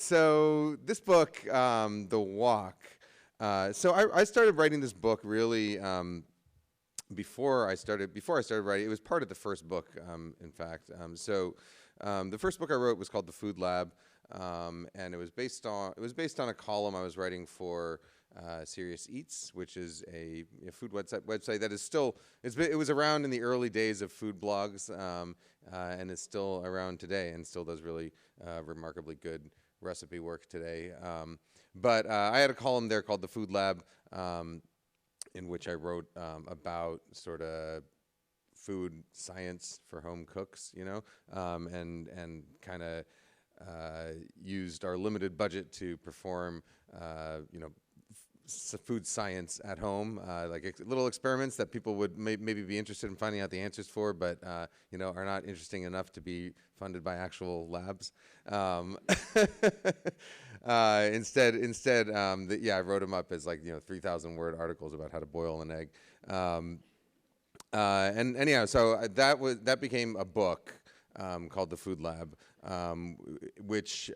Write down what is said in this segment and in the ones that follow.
So this book, The Walk. So I started writing this book really before I started writing. It was part of the first book, in fact. The first book I wrote was called The Food Lab, and it was based on a column I was writing for Serious Eats, which is a food website that is still it was around in the early days of food blogs, and is still around today and still does really remarkably good recipe work today. But I had a column there called The Food Lab, in which I wrote about sort of food science for home cooks, and kind of used our limited budget to perform, food science at home, like little experiments that people would maybe be interested in finding out the answers for, but are not interesting enough to be funded by actual labs. Instead, I wrote them up as 3,000-word articles about how to boil an egg. And anyhow, so that became a book called The Food Lab, which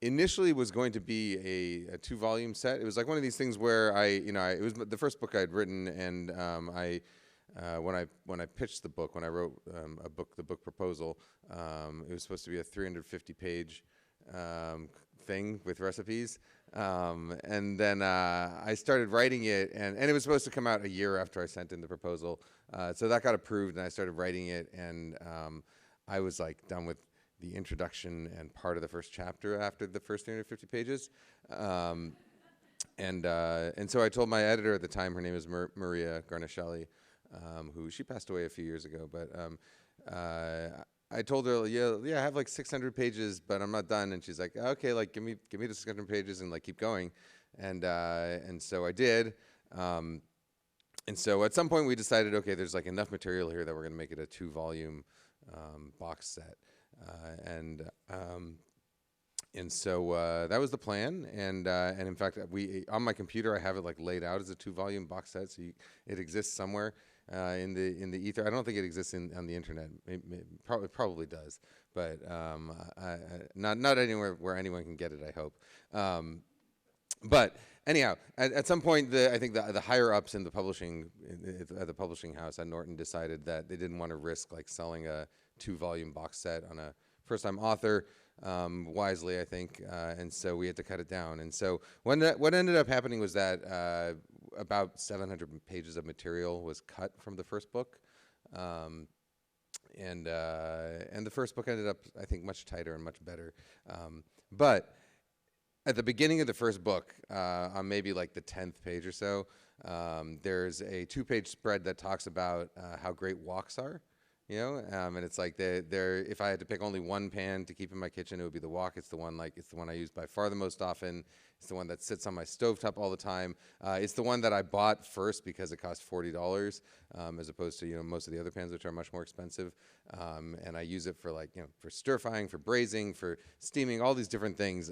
initially was going to be a 2-volume set. It was like one of these things where it was the first book I'd written, and when I pitched the book, when I wrote the book proposal, it was supposed to be a 350-page thing with recipes, and then I started writing it, and it was supposed to come out a year after I sent in the proposal. So that got approved, and I started writing it, and I was done with the introduction and part of the first chapter after the first 350 pages. And so I told my editor at the time, her name is Maria Garnishelli, who she passed away a few years ago, but I told her, I have 600 pages, but I'm not done. And she's like, okay, give me the 600 pages and keep going. And so I did. And so at some point we decided, okay, there's enough material here that we're gonna make it a 2-volume box set. And so that was the plan, and in fact, on my computer I have it laid out as a 2-volume box set, so it exists somewhere in the ether. I don't think it exists on the internet. It probably does, but not anywhere where anyone can get it, I hope. But anyhow, at some point, I think the higher ups in the publishing house at Norton decided that they didn't want to risk selling a 2-volume box set on a first-time author, wisely, I think, and so we had to cut it down. And so what ended up happening was that about 700 pages of material was cut from the first book, and the first book ended up, I think, much tighter and much better. But at the beginning of the first book, on maybe the 10th page or so, there's a 2-page spread that talks about how great woks are. And it's if I had to pick only one pan to keep in my kitchen, it would be the wok. It's the one I use by far the most often. It's the one that sits on my stovetop all the time. It's the one that I bought first because it cost $40, as opposed to most of the other pans, which are much more expensive. And I use it for for stir frying, for braising, for steaming, all these different things.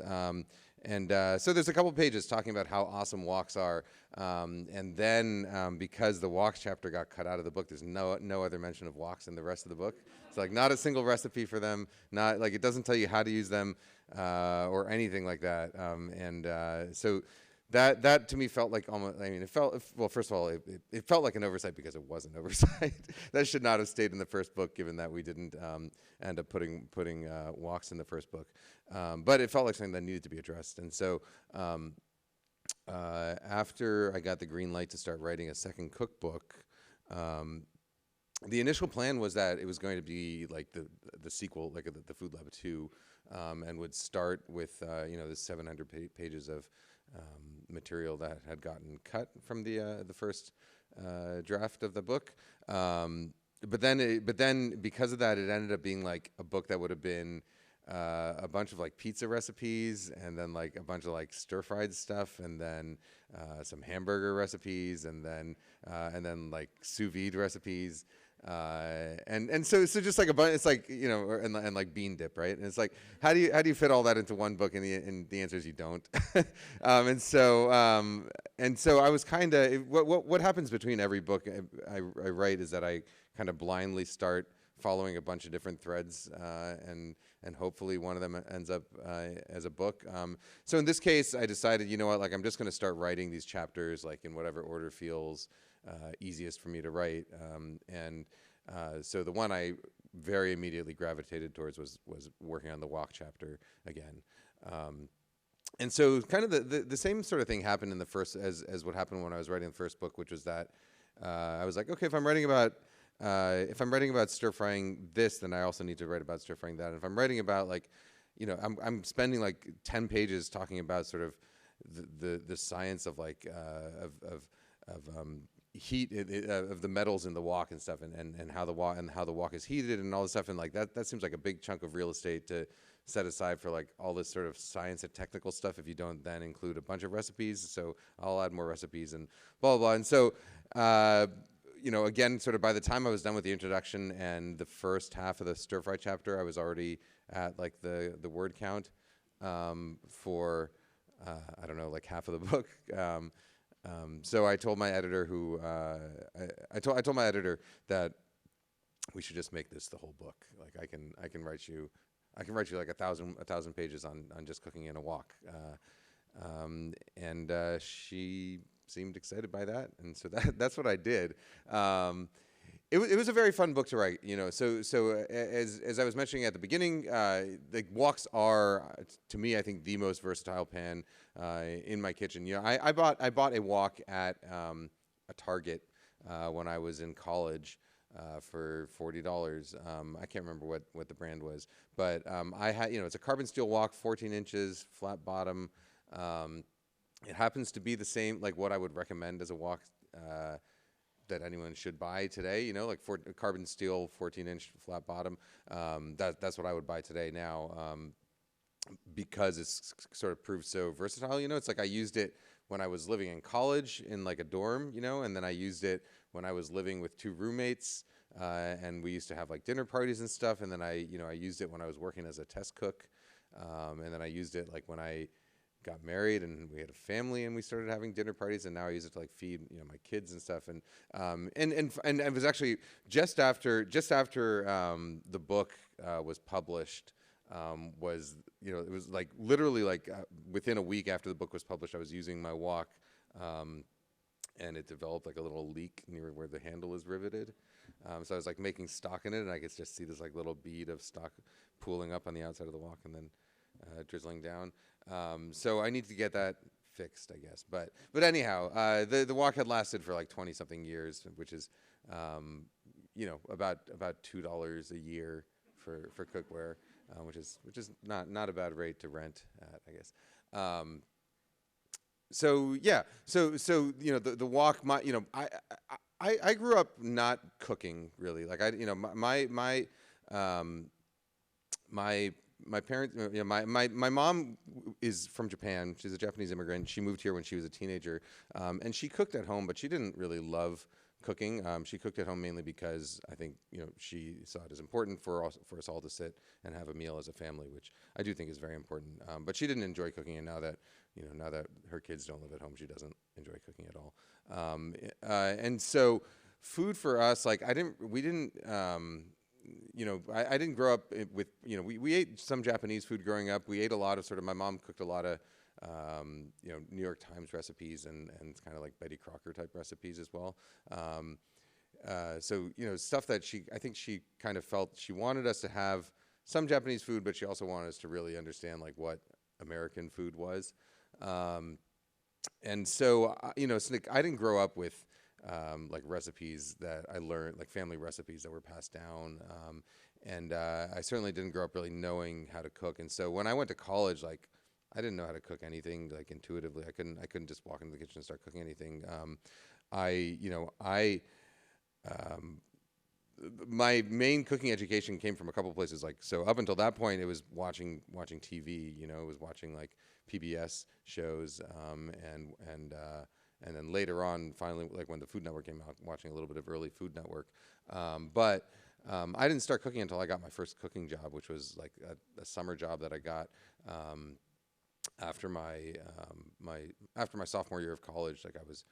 So there's a couple pages talking about how awesome woks are, and then because the woks chapter got cut out of the book, there's no other mention of woks in the rest of the book. It's not a single recipe for them. Not it doesn't tell you how to use them or anything like that. So that to me felt almost. I mean, well, first of all, it felt like an oversight because it was an oversight. That should not have stayed in the first book, given that we didn't end up putting woks in the first book. But it felt like something that needed to be addressed. And so after I got the green light to start writing a second cookbook, the initial plan was that it was going to be the sequel, the Food Lab 2, and would start with the 700 pages of material that had gotten cut from the first draft of the book. But then because of that, it ended up being a book that would have been a bunch of pizza recipes, and then a bunch of stir-fried stuff, and then some hamburger recipes, and then sous vide recipes, and so just a bunch. It's and bean dip, right? And it's how do you fit all that into one book? And the answer is you don't. And so I was kind of what happens between every book I write is that I kind of blindly start following a bunch of different threads, and and hopefully one of them ends up as a book. So in this case, I decided, you know what, like I'm just going to start writing these chapters like in whatever order feels easiest for me to write. So the one I very immediately gravitated towards was working on the wok chapter again. And so kind of the same sort of thing happened in the first as what happened when I was writing the first book, which was that I was like, okay, if I'm writing about stir frying this, then I also need to write about stir frying that. And if I'm writing about like, you know, I'm spending like 10 pages talking about sort of the science of like heat of the metals in the wok and stuff, and how the wok is heated and all this stuff, and like that seems like a big chunk of real estate to set aside for like all this sort of science and technical stuff if you don't then include a bunch of recipes. So I'll add more recipes and blah blah blah. And so you know, again, sort of by the time I was done with the introduction and the first half of the stir fry chapter, I was already at like the word count for I don't know, like half of the book. So I told my editor I told my editor that we should just make this the whole book. Like I can write you like a thousand pages on just cooking in a wok. And she seemed excited by that, and so that's what I did. It was a very fun book to write, you know. So as I was mentioning at the beginning, the woks are, to me, I think the most versatile pan in my kitchen. You know, I bought a wok at a Target when I was in college for $40. I can't remember what the brand was, but I had, you know, it's a carbon steel wok, 14 inches, flat bottom. It happens to be the same, like what I would recommend as a wok that anyone should buy today. You know, like for carbon steel, 14-inch flat bottom. That's what I would buy today now, because it's sort of proved so versatile. You know, it's like I used it when I was living in college in like a dorm, you know, and then I used it when I was living with two roommates, and we used to have like dinner parties and stuff. And then I used it when I was working as a test cook, and then I used it like when I got married and we had a family and we started having dinner parties, and now I use it to like feed, you know, my kids and stuff. And it was actually just after the book was published, was, you know, it was like literally like within a week after the book was published, I was using my wok, and it developed like a little leak near where the handle is riveted. So I was like making stock in it, and I could just see this like little bead of stock pooling up on the outside of the wok and then drizzling down. So I need to get that fixed, I guess. But anyhow, the wok had lasted for like 20-something years, which is, you know, about $2 a year for cookware, which is not a bad rate to rent at, I guess. So yeah, so you know, the wok, you know, I grew up not cooking really. Like my parents, you know, my mom is from Japan. She's a Japanese immigrant. She moved here when she was a teenager, and she cooked at home, but she didn't really love cooking. She cooked at home mainly because I think, you know, she saw it as important for us all to sit and have a meal as a family, which I do think is very important. But she didn't enjoy cooking, and now that her kids don't live at home, she doesn't enjoy cooking at all. And so food for us, like we didn't. You know, I didn't grow up with, you know, we ate some Japanese food growing up. We ate a lot of my mom cooked a lot of, you know, New York Times recipes and kind of like Betty Crocker type recipes as well. So, you know, stuff that I think she kind of felt she wanted us to have some Japanese food, but she also wanted us to really understand like what American food was. And so, you know, so I didn't grow up with like recipes that I learned, like family recipes that were passed down. And I certainly didn't grow up really knowing how to cook. And so when I went to college, like I didn't know how to cook anything like intuitively. I couldn't just walk into the kitchen and start cooking anything. My main cooking education came from a couple places. Like, so up until that point, it was watching TV. You know, it was watching like PBS shows, and then later on, finally, like when the Food Network came out, watching a little bit of early Food Network. But I didn't start cooking until I got my first cooking job, which was like a summer job that I got after my sophomore year of college. Like I was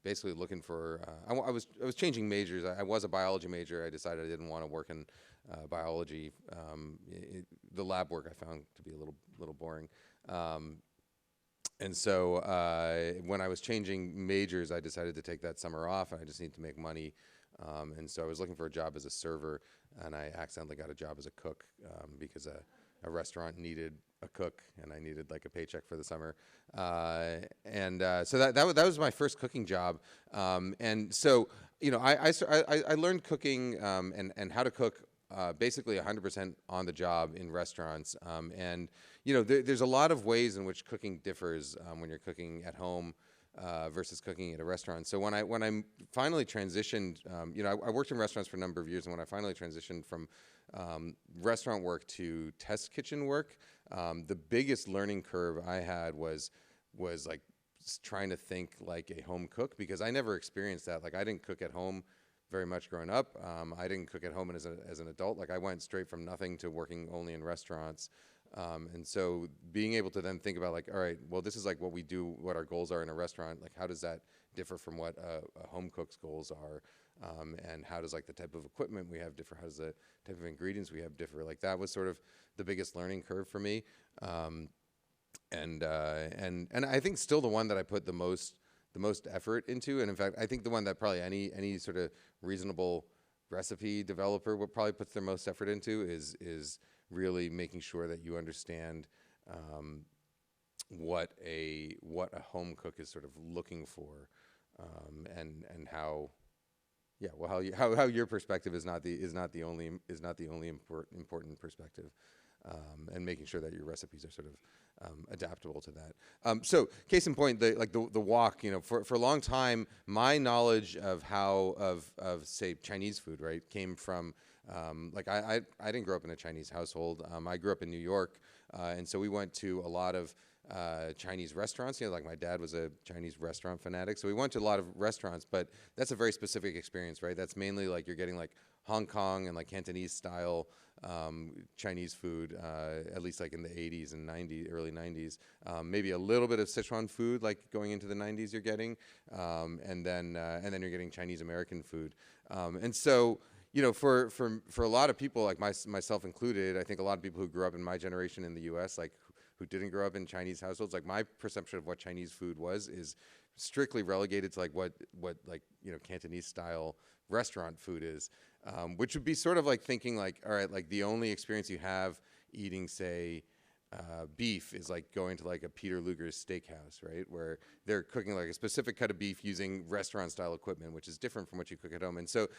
basically looking for. I was changing majors. I was a biology major. I decided I didn't want to work in biology. The lab work I found to be a little boring. And so when I was changing majors, I decided to take that summer off, and I just need to make money. And so I was looking for a job as a server, and I accidentally got a job as a cook because a restaurant needed a cook, and I needed like a paycheck for the summer. So that was my first cooking job. And so I learned cooking and how to cook basically 100% on the job in restaurants. And there's a lot of ways in which cooking differs when you're cooking at home versus cooking at a restaurant. So when I finally transitioned, I worked in restaurants for a number of years, and when I finally transitioned from restaurant work to test kitchen work, the biggest learning curve I had was like trying to think like a home cook, because I never experienced that. Like, I didn't cook at home very much growing up. I didn't cook at home as an adult. Like, I went straight from nothing to working only in restaurants. And so being able to then think about like, all right, well, this is like what we do, what our goals are in a restaurant. Like, how does that differ from what a home cook's goals are? And how does like the type of equipment we have differ? How does the type of ingredients we have differ? Like, that was sort of the biggest learning curve for me. And I think still the one that I put the most effort into. And in fact, I think the one that probably any sort of reasonable recipe developer would probably put their most effort into is really making sure that you understand what a home cook is sort of looking for, and how how your perspective is not the only important perspective, and making sure that your recipes are sort of adaptable to that. So case in point, the wok, for a long time, my knowledge of say Chinese food, right, came from I didn't grow up in a Chinese household. I grew up in New York, and so we went to a lot of Chinese restaurants. Like, my dad was a Chinese restaurant fanatic, so we went to a lot of restaurants. But that's a very specific experience, right? That's mainly like you're getting like Hong Kong and like Cantonese style Chinese food, at least like in the 80s and early 90s. Maybe a little bit of Sichuan food, like going into the 90s, you're getting, and then you're getting Chinese American food. And so, for a lot of people, like myself included, I think a lot of people who grew up in my generation in the U.S., like who didn't grow up in Chinese households, like my perception of what Chinese food is strictly relegated to like what Cantonese style restaurant food is, which would be sort of like thinking like, all right, like the only experience you have eating, say, beef is like going to like a Peter Luger's steakhouse, right, where they're cooking like a specific cut of beef using restaurant style equipment, which is different from what you cook at home. And so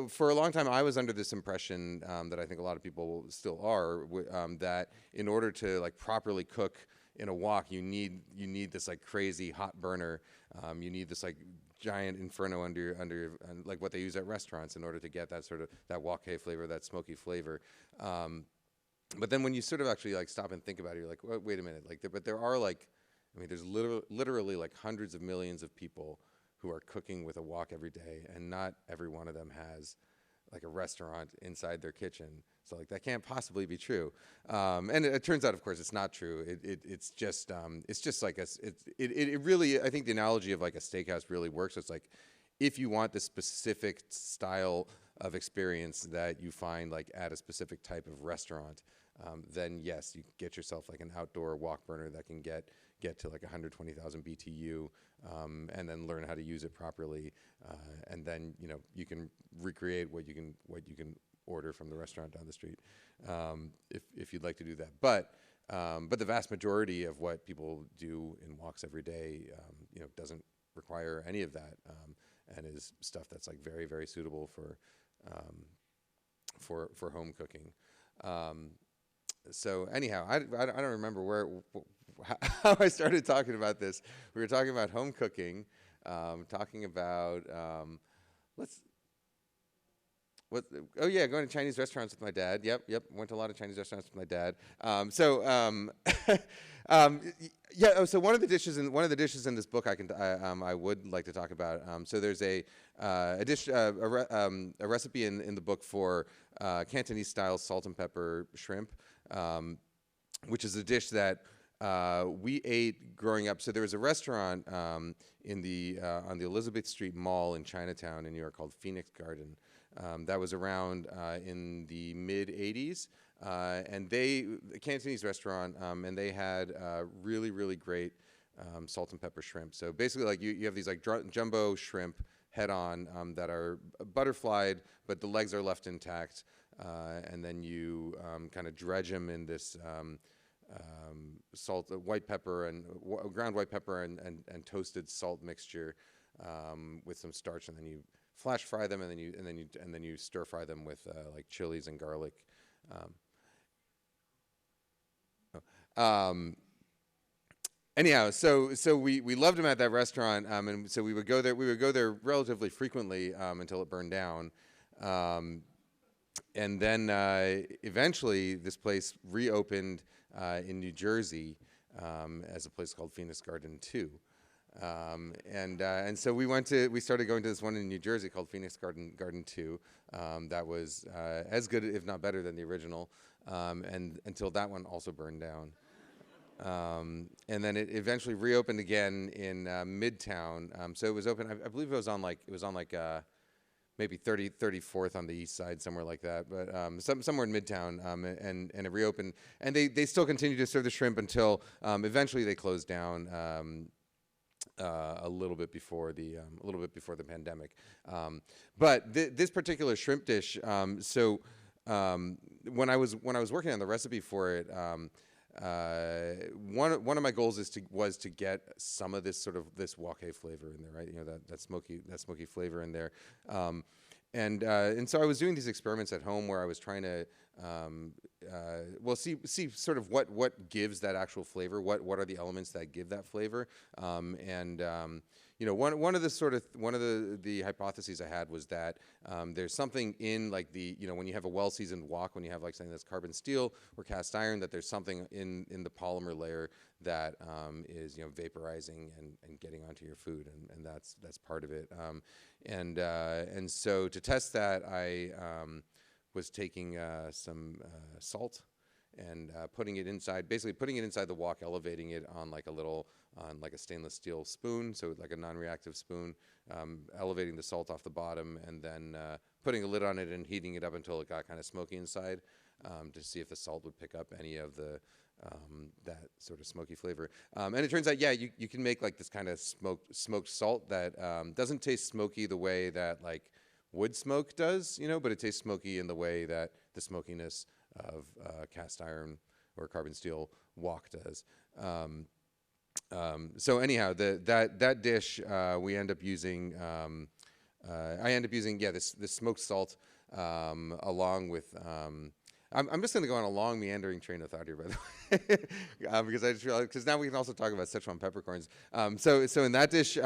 for a long time I was under this impression that I think a lot of people still are, that in order to like properly cook in a wok, you need this like crazy hot burner. You need this like giant inferno under like what they use at restaurants in order to get that sort of that wok flavor, that smoky flavor. But then when you sort of actually like stop and think about it, you're like, wait a minute, like, but there are like, there's literally like hundreds of millions of people who are cooking with a wok every day, and not every one of them has like a restaurant inside their kitchen. So like that can't possibly be true. And it turns out, of course, it's not true. It's just like it really, I think the analogy of like a steakhouse really works. It's like, if you want the specific style of experience that you find like at a specific type of restaurant, then yes, you get yourself like an outdoor wok burner that can get to like 120,000 BTU, and then learn how to use it properly, and then you can recreate what you can order from the restaurant down the street, if you'd like to do that. But the vast majority of what people do in woks every day, doesn't require any of that, and is stuff that's like very, very suitable for home cooking. So anyhow, I don't remember how I started talking about this. We were talking about home cooking, talking about going to Chinese restaurants with my dad. Yep. Went to a lot of Chinese restaurants with my dad. So one of the dishes in this book I would like to talk about. So there's a dish, a recipe in the book for Cantonese style salt and pepper shrimp, which is a dish that we ate growing up. So there was a restaurant in the on the Elizabeth Street Mall in Chinatown in New York called Phoenix Garden. That was around in the mid '80s, and a Cantonese restaurant, and they had really really great salt and pepper shrimp. So basically, like you have these like jumbo shrimp head on that are butterflied, but the legs are left intact, and then you kind of dredge them in this salt, white pepper, and ground white pepper and toasted salt mixture with some starch, and then you flash fry them, and then you stir fry them with like chilies and garlic. Anyhow, so we loved them at that restaurant, and so we would go there. We would go there relatively frequently until it burned down, and then eventually this place reopened in New Jersey as a place called Phoenix Garden 2. And so we started going to this one in New Jersey called Phoenix Garden 2 that was as good, if not better, than the original, and until that one also burned down. And then it eventually reopened again in Midtown. So it was open, I believe it was on like maybe 34th on the east side, somewhere like that, but somewhere in Midtown, and it reopened. And they still continue to serve the shrimp until eventually they closed down a little bit before the pandemic. But this particular shrimp dish, when I was working on the recipe for it, one of my goals was to get some of this wok flavor in there, right? You know, that smoky flavor in there, and so I was doing these experiments at home where I was trying to see sort of what gives that actual flavor, what are the elements that give that flavor, you know, one of the hypotheses I had was that there's something in like when you have a well-seasoned wok, when you have like something that's carbon steel or cast iron, that there's something in the polymer layer that is vaporizing and getting onto your food, and that's part of it. And so to test that, I was taking some salt and putting it inside the wok, elevating it on like a stainless steel spoon, so like a non-reactive spoon, elevating the salt off the bottom, and then putting a lid on it and heating it up until it got kind of smoky inside, to see if the salt would pick up any of that sort of smoky flavor. And it turns out, yeah, you can make like this kind of smoked salt that doesn't taste smoky the way that like wood smoke does, but it tastes smoky in the way that the smokiness of cast iron or carbon steel wok does. So anyhow, that dish we end up using. I end up using this smoked salt along with. I'm just going to go on a long meandering train of thought here, by the way, because I just realized, because now we can also talk about Szechuan peppercorns. So in that dish,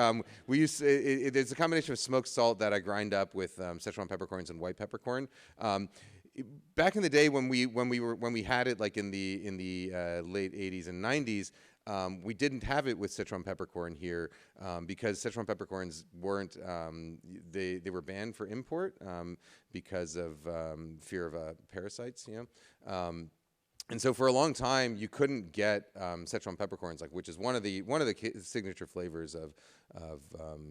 we use it's a combination of smoked salt that I grind up with Szechuan peppercorns and white peppercorn. Back in the day when we had it like in the late 80s and 90s, we didn't have it with Szechuan peppercorn here because Szechuan peppercorns weren't they were banned for import because of fear of parasites, and so for a long time you couldn't get Szechuan peppercorns, which is one of the signature flavors of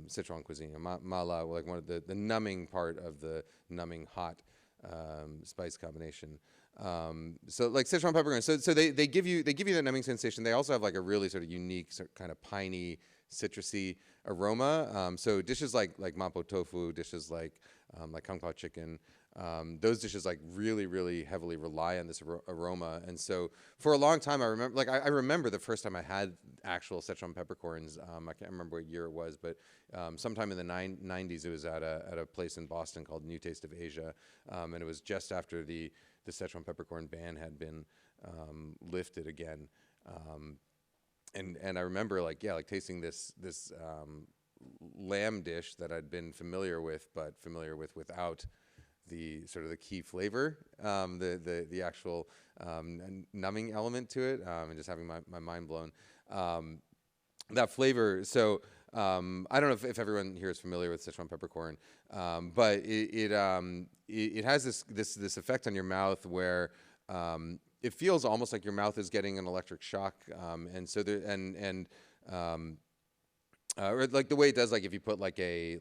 Sichuan cuisine, mala, like one of the numbing part of the numbing hot spice combination. So like Sichuan peppercorns, so they give you that numbing sensation. They also have like a really sort of unique kind of piney, citrusy aroma. So dishes like mapo tofu, dishes like kung pao chicken, those dishes like really heavily rely on this aroma. And so for a long time, I remember the first time I had actual Sichuan peppercorns. I can't remember what year it was, but sometime in the 90s, it was at a place in Boston called New Taste of Asia, and it was just after the Szechuan peppercorn ban had been lifted again, and I remember tasting this lamb dish that I'd been familiar with, but without the sort of the key flavor, the actual numbing element to it, and just having my mind blown. That flavor. So I don't know if everyone here is familiar with Szechuan peppercorn, but it has this effect on your mouth where it feels almost like your mouth is getting an electric shock, and so there or like the way it does, like if you put like a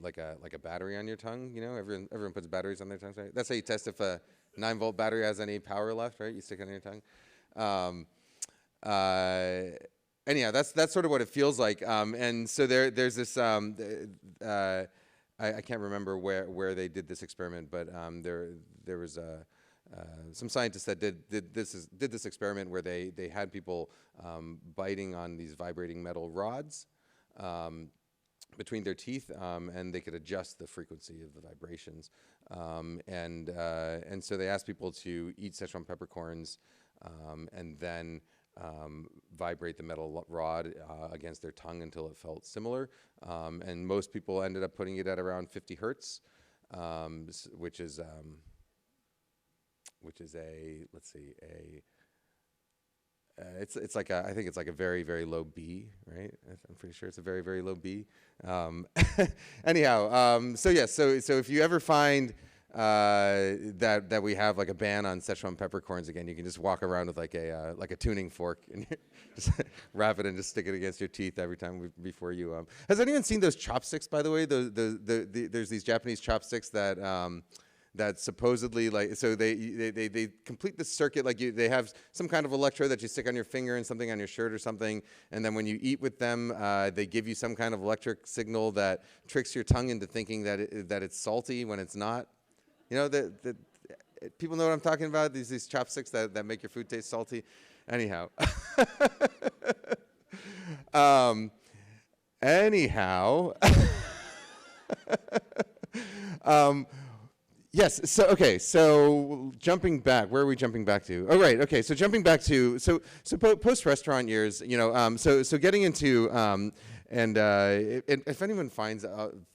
battery on your tongue, you know, everyone puts batteries on their tongues, right? That's how you test if a 9-volt battery has any power left, right? You stick it on your tongue. Anyhow, that's sort of what it feels like. And so there's this. I can't remember where they did this experiment, but there was some scientists that did this experiment where they had people biting on these vibrating metal rods between their teeth, and they could adjust the frequency of the vibrations. And so they asked people to eat Szechuan peppercorns and then vibrate the metal rod against their tongue until it felt similar. And most people ended up putting it at around 50 hertz, which is a, let's see, it's like I think it's like a very, very low B, right? I'm pretty sure it's a very, very low B. Anyhow, so yes, so if you ever find that we have like a ban on Szechuan peppercorns again, you can just walk around with like a tuning fork and just wrap it and just stick it against your teeth every time before you. Has anyone seen those chopsticks, by the way? There's these Japanese chopsticks that supposedly, like, so they complete the circuit, like they have some kind of electrode that you stick on your finger and something on your shirt or something, and then when you eat with them, they give you some kind of electric signal that tricks your tongue into thinking that it's salty when it's not. You know, the people know what I'm talking about, these chopsticks that make your food taste salty. Anyhow. Yes. So okay. So jumping back, where are we jumping back to? Oh, right. Okay. So jumping back to post restaurant years, you know. So getting into and if anyone finds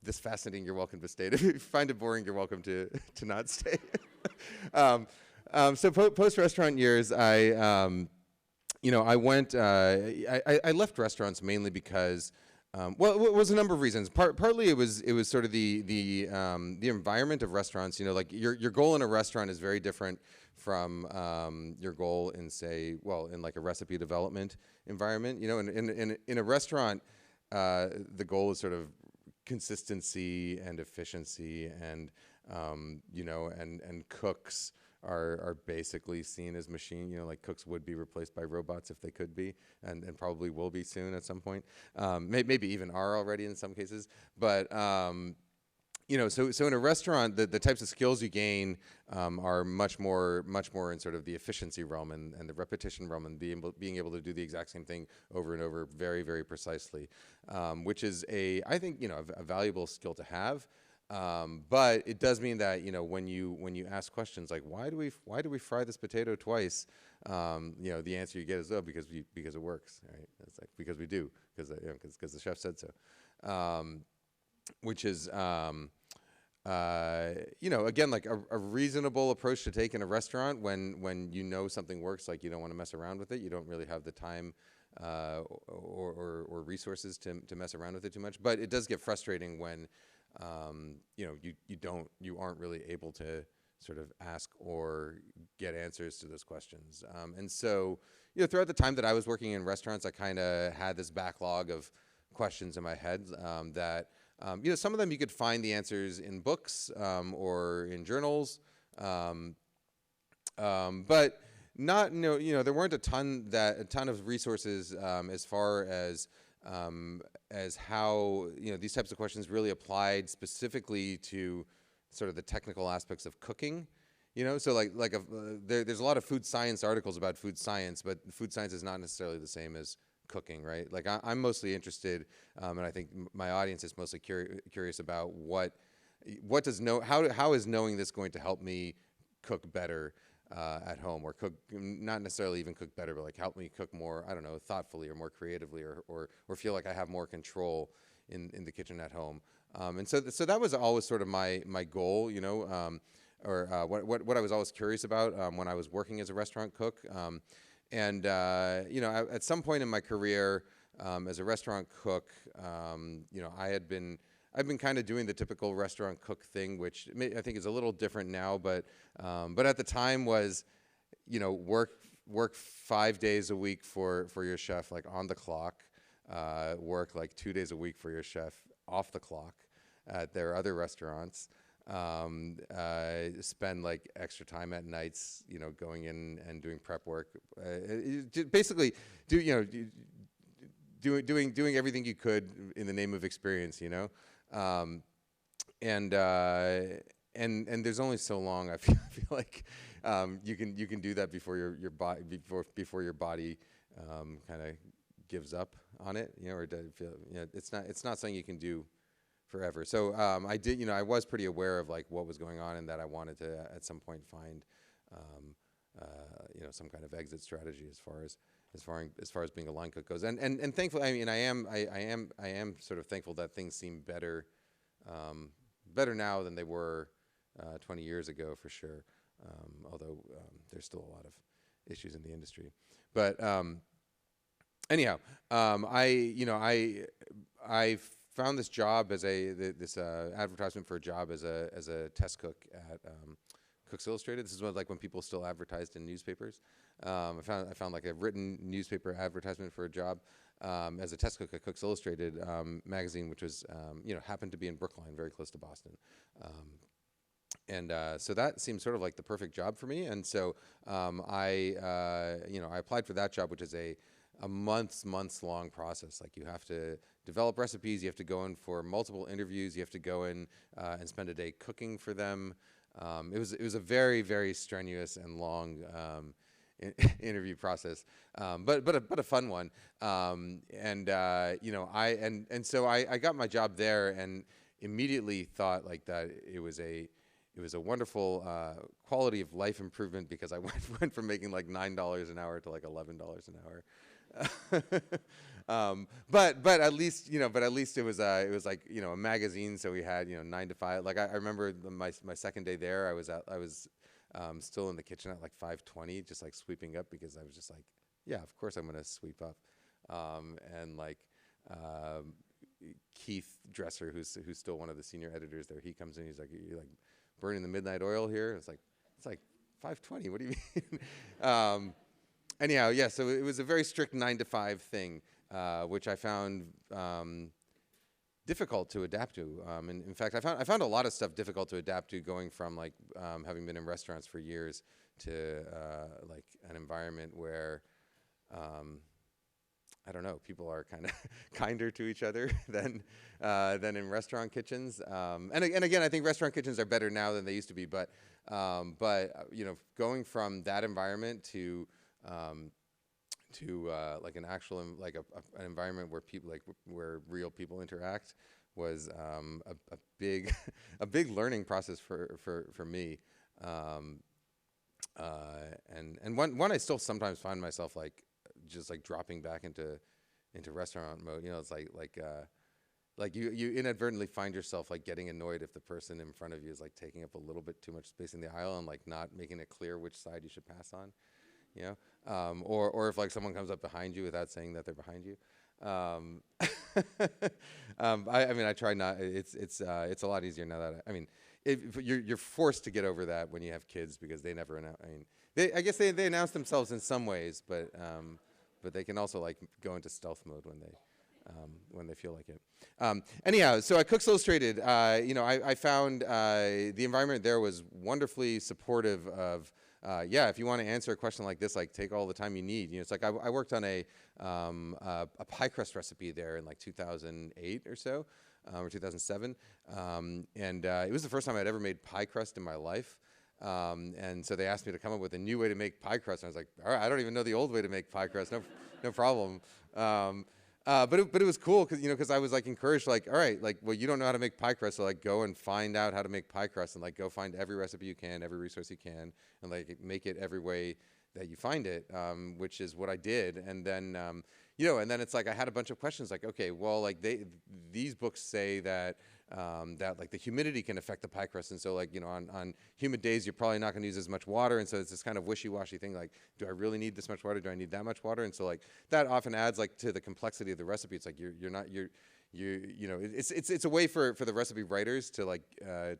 this fascinating, you're welcome to stay. If you find it boring, you're welcome to not stay. So post restaurant years, I went. I left restaurants mainly because. Well, it was a number of reasons. Partly it was sort of the environment of restaurants. You know, like your goal in a restaurant is very different from your goal in, say, in like a recipe development environment. You know, in a restaurant, the goal is sort of consistency and efficiency, and and cooks are basically seen as machine. You know, like cooks would be replaced by robots if they could be, and probably will be soon at some point. Maybe even are already in some cases. But so in a restaurant, the types of skills you gain are much more in sort of the efficiency realm and the repetition realm, and being able to do the exact same thing over and over very, very precisely, which is I think a valuable skill to have. But it does mean that when you ask questions like why do we fry this potato twice, the answer you get is because it works, right? It's like because we do, because the chef said so, which is again, like a reasonable approach to take in a restaurant when something works. Like you don't want to mess around with it. You don't really have the time or resources to mess around with it too much. But it does get frustrating when you aren't really able to sort of ask or get answers to those questions. And so, throughout the time that I was working in restaurants, I kind of had this backlog of questions in my head that, some of them you could find the answers in books or in journals, but not, there weren't a ton of resources as far as how these types of questions really applied specifically to sort of the technical aspects of cooking. So there's a lot of food science articles about food science, but food science is not necessarily the same as cooking, right? Like I'm mostly interested, and I think my audience is mostly curious about how is knowing this going to help me cook better at home, or cook, not necessarily even cook better, but like help me cook more, I don't know, thoughtfully or more creatively, or feel like I have more control in the kitchen at home. And so that was always sort of my goal, what I was always curious about when I was working as a restaurant cook. At some point in my career as a restaurant cook, I've been kind of doing the typical restaurant cook thing, which I think is a little different now, but at the time was, work work 5 days a week for your chef, like on the clock. Work like 2 days a week for your chef off the clock at their other restaurants. Spend like extra time at nights, you know, going in and doing prep work. Basically, doing everything you could in the name of experience, you know. And there's only so long I feel like you can do that before your body before your body kind of gives up on it, you know, or does feel, you know, it's not something you can do forever. So I did, you know, I was pretty aware of like what was going on, and that I wanted to at some point find you know, some kind of exit strategy as far as being a line cook goes. And thankfully, I mean, I am sort of thankful that things seem better better now than they were 20 years ago, for sure. Although there's still a lot of issues in the industry. But anyhow, I found this job as this advertisement for a job as a test cook at Cooks Illustrated. This is like when people still advertised in newspapers. I found like a written newspaper advertisement for a job as a test cook at Cooks Illustrated magazine, which was happened to be in Brookline, very close to Boston. So that seemed sort of like the perfect job for me. And so I applied for that job, which is a months long process. Like, you have to develop recipes, you have to go in for multiple interviews, you have to go in and spend a day cooking for them. It was a very, very strenuous and long interview process, but a fun one. So I got my job there and immediately thought like that it was a wonderful quality of life improvement, because I went from making like $9 an hour to like $11 an hour. But at least it was like, you know, a magazine, so we had, you know, 9 to 5. Like I remember my second day there, I was still in the kitchen at like 5:20, just like sweeping up, because I was just like, yeah, of course I'm gonna sweep up. And like Keith Dresser, who's still one of the senior editors there, he comes in, he's like, "You're like burning the midnight oil here?" It's like 5:20. What do you mean? Anyhow, yeah. So it was a very strict 9 to 5 thing, which I found difficult to adapt to. And in fact, I found a lot of stuff difficult to adapt to, going from like having been in restaurants for years to like an environment where I don't know, people are kind of kinder to each other than in restaurant kitchens. And again, I think restaurant kitchens are better now than they used to be. But you know, going from that environment to like an actual an environment where people where real people interact was a big learning process for me. And one I still sometimes find myself like just like dropping back into restaurant mode. You know, it's like you inadvertently find yourself like getting annoyed if the person in front of you is like taking up a little bit too much space in the aisle and like not making it clear which side you should pass on. You know, or if like someone comes up behind you without saying that they're behind you. I mean, I try not. It's a lot easier now that you're forced to get over that when you have kids, because they never announce. I mean, I guess they announce themselves in some ways, but they can also like go into stealth mode when they feel like it. Anyhow, so at Cooks Illustrated, I found the environment there was wonderfully supportive of. If you want to answer a question like this, like take all the time you need. You know, it's like I worked on a pie crust recipe there in like 2008 or so, or 2007, and it was the first time I'd ever made pie crust in my life. And so they asked me to come up with a new way to make pie crust, and I was like, all right, I don't even know the old way to make pie crust. No problem. But it was cool because I was like encouraged, like, all right, like, well, you don't know how to make pie crust, so like go and find out how to make pie crust, and like go find every recipe you can, every resource you can, and like make it every way that you find it, which is what I did. And then and then it's like I had a bunch of questions, like, okay, well, like these books say that like the humidity can affect the pie crust, and so like, you know, on humid days you're probably not going to use as much water, and so it's this kind of wishy-washy thing, like, do I really need this much water? Do I need that much water? And so like that often adds like to the complexity of the recipe. It's like you're it's a way for the recipe writers to like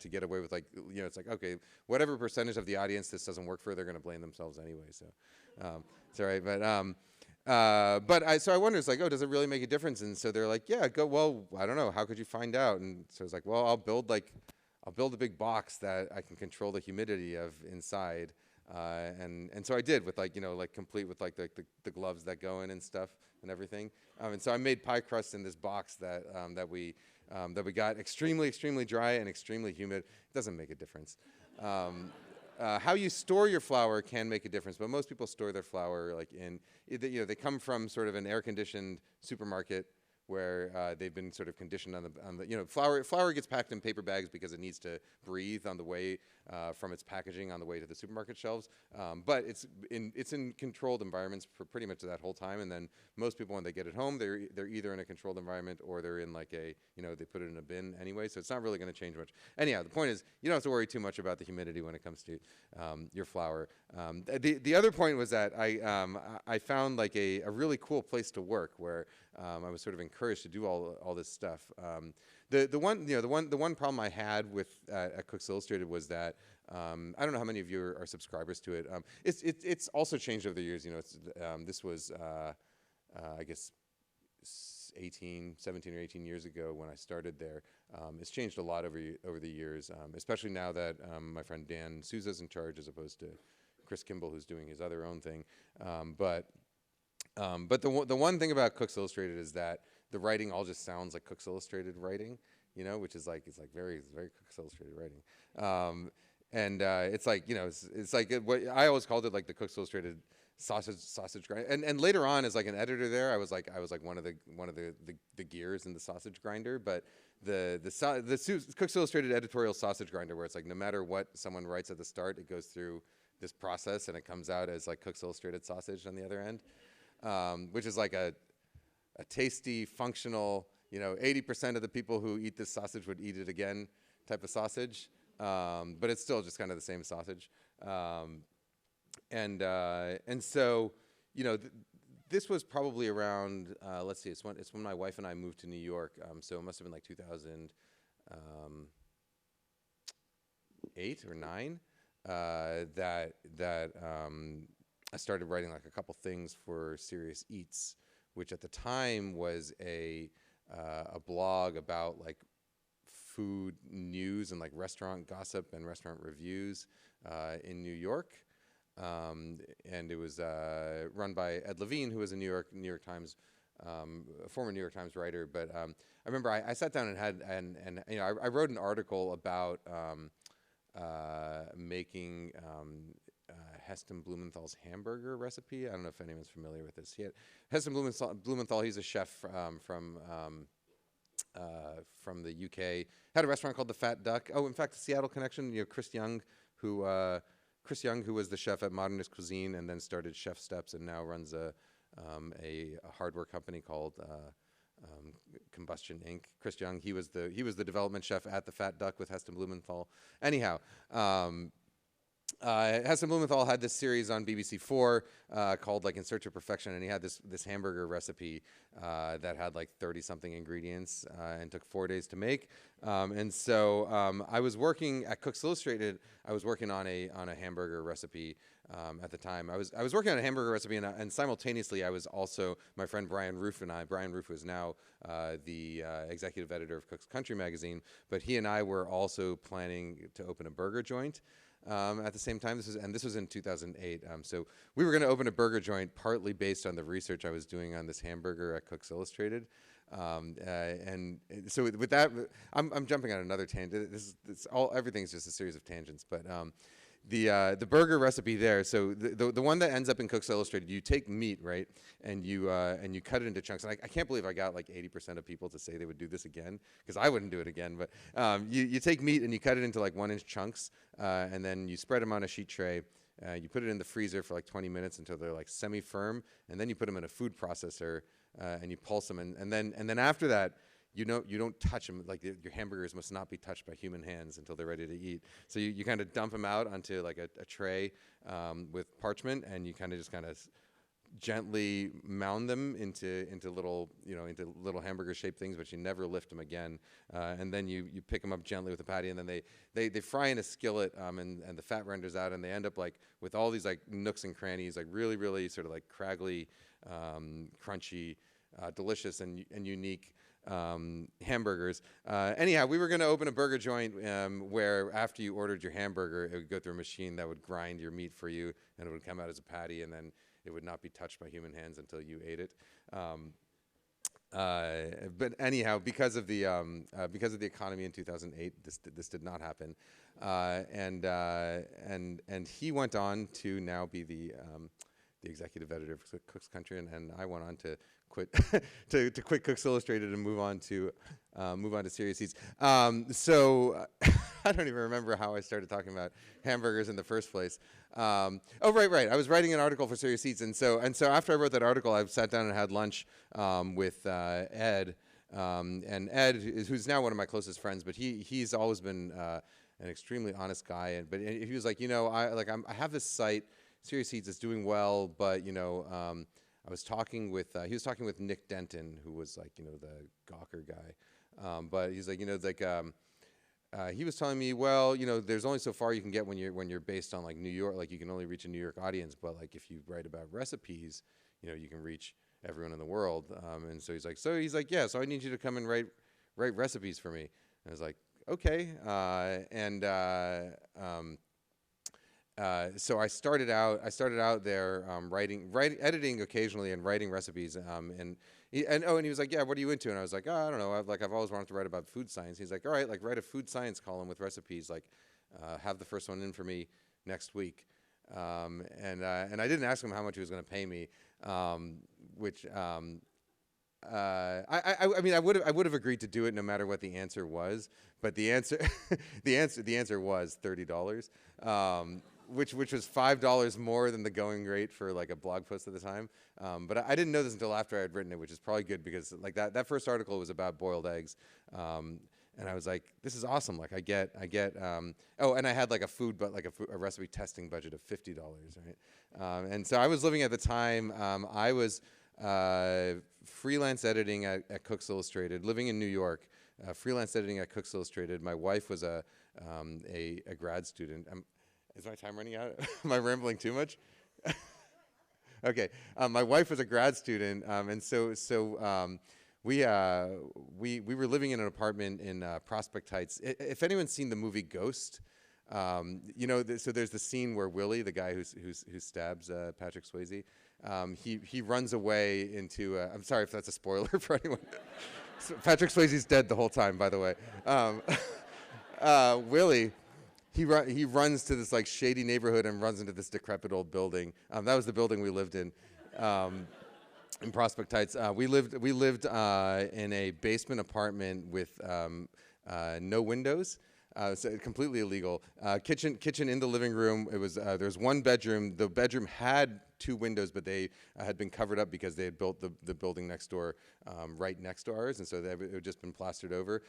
to get away with like it's like, okay, whatever percentage of the audience this doesn't work for, they're going to blame themselves anyway. So it's all right. So I wonder, it's like, oh, does it really make a difference? And so they're like, yeah, go. Well, I don't know. How could you find out? And so it's like, well, I'll build a big box that I can control the humidity of inside. And so I did, with like complete with like the gloves that go in and stuff and everything. And so I made pie crust in this box that we got extremely dry and extremely humid. It doesn't make a difference. How you store your flour can make a difference, but most people store their flour like they come from sort of an air-conditioned supermarket where they've been sort of conditioned on the flour gets packed in paper bags because it needs to breathe on the way from its packaging on the way to the supermarket shelves. But it's in controlled environments for pretty much that whole time. And then most people, when they get it home, they're either in a controlled environment or they're in like they put it in a bin anyway. So it's not really going to change much. Anyhow, the point is you don't have to worry too much about the humidity when it comes to your flour. The other point was that I found like a really cool place to work where I was sort of encouraged to do all this stuff. The one problem I had with at Cooks Illustrated was that I don't know how many of you are subscribers to it. It's also changed over the years. This was I guess 17 or 18 years ago when I started there. It's changed a lot over the years, especially now that my friend Dan Souza's in charge as opposed to Chris Kimball, who's doing his own thing. But the one thing about Cooks Illustrated is that the writing all just sounds like Cooks Illustrated writing, which is like it's very Cooks Illustrated writing. It's like it's like what I always called it, like the Cooks Illustrated sausage grinder. And later on, as like an editor there, I was like one of the gears in the sausage grinder. But the Cooks Illustrated editorial sausage grinder, where it's like no matter what someone writes at the start, it goes through this process and it comes out as like Cooks Illustrated sausage on the other end, which is like a tasty, functional, 80% of the people who eat this sausage would eat it again type of sausage, but it's still just kind of the same sausage. And so, this was probably around, let's see, it's when my wife and I moved to New York, so it must have been like 2008 or 9, that I started writing like a couple things for Serious Eats, which at the time was a blog about like food news and like restaurant gossip and restaurant reviews in New York. And it was run by Ed Levine, who was a New York Times, a former New York Times writer. But I remember I sat down and I wrote an article about making Heston Blumenthal's hamburger recipe. I don't know if anyone's familiar with this. Heston Blumenthal, he's a chef from the UK. Had a restaurant called the Fat Duck. Oh, in fact, the Seattle connection. Chris Young, who was the chef at Modernist Cuisine and then started Chef Steps and now runs a hardware company called Combustion Inc. Chris Young, he was the development chef at the Fat Duck with Heston Blumenthal. Anyhow, Heston Blumenthal had this series on BBC4 called like In Search of Perfection, and he had this hamburger recipe that had like 30-something ingredients and took 4 days to make. And so I was working at Cooks Illustrated. I was working on a hamburger recipe at the time. I was working on a hamburger recipe, and simultaneously I was also my friend Brian Roof and I. Brian Roof was now the executive editor of Cook's Country magazine, but he and I were also planning to open a burger joint. At the same time, this was in 2008. So we were going to open a burger joint partly based on the research I was doing on this hamburger at Cooks Illustrated. And so with that, I'm jumping on another tangent. Everything's just a series of tangents. But the burger recipe there. So the one that ends up in Cooks Illustrated, you take meat, right, and you cut it into chunks. And I can't believe I got like 80% of people to say they would do this again, because I wouldn't do it again. But you take meat and you cut it into like 1-inch chunks, and then you spread them on a sheet tray. You put it in the freezer for like 20 minutes until they're like semi-firm, and then you put them in a food processor and you pulse them, and then after that. You don't touch them, like your hamburgers must not be touched by human hands until they're ready to eat. So you kind of dump them out onto like a tray with parchment, and you kind of gently mound them into little, into little hamburger shaped things, but you never lift them again. And then you pick them up gently with a patty, and then they fry in a skillet, and the fat renders out, and they end up like with all these like nooks and crannies, like really, really sort of like craggly, crunchy, delicious and unique hamburgers. Anyhow, we were going to open a burger joint where after you ordered your hamburger, it would go through a machine that would grind your meat for you, and it would come out as a patty, and then it would not be touched by human hands until you ate it. But anyhow, because of the economy in 2008, this did not happen, and he went on to now be the executive editor of Cook's Country, and I went on to quit to quit Cooks Illustrated and move on to Serious Seeds. So I don't even remember how I started talking about hamburgers in the first place. Oh, right. I was writing an article for Serious Seeds, and so after I wrote that article, I sat down and had lunch with Ed, and Ed who's now one of my closest friends, but he's always been an extremely honest guy, but he was like, I have this site, Serious Seeds is doing well, but I was talking with he was talking with Nick Denton, who was like the Gawker guy, but he's like he was telling me, well, there's only so far you can get when you're based on like New York, like you can only reach a New York audience, but like if you write about recipes, you can reach everyone in the world. And so he's like, yeah, so I need you to come and write recipes for me. And I was like, okay, so I started out there editing occasionally and writing recipes. And he was like, yeah, what are you into? And I was like, oh, I don't know. I've always wanted to write about food science. He's like, all right, like write a food science column with recipes. Like, have the first one in for me next week. And I didn't ask him how much he was going to pay me, which I mean, I would have agreed to do it no matter what the answer was. But the answer the answer was $30. Which was $5 more than the going rate for like a blog post at the time. But I didn't know this until after I had written it, which is probably good because like that first article was about boiled eggs. And I was like, this is awesome. Like I get oh, and I had like a recipe testing budget of $50, right? And so I was living at the time, I was freelance editing at Cooks Illustrated, living in New York, freelance editing at Cooks Illustrated. My wife was a grad student. Is my time running out? Am I rambling too much? Okay. My wife was a grad student, and so we were living in an apartment in Prospect Heights. If anyone's seen the movie Ghost, so there's the scene where Willie, the guy who stabs Patrick Swayze, he runs away into. I'm sorry if that's a spoiler for anyone. So Patrick Swayze's dead the whole time, by the way. Willie. He runs to this like shady neighborhood and runs into this decrepit old building. That was the building we lived in Prospect Heights. We lived in a basement apartment with no windows, so completely illegal. Kitchen in the living room. It was there's one bedroom. The bedroom had 2 windows, but they had been covered up because they had built the building next door, right next to ours, and so it had just been plastered over.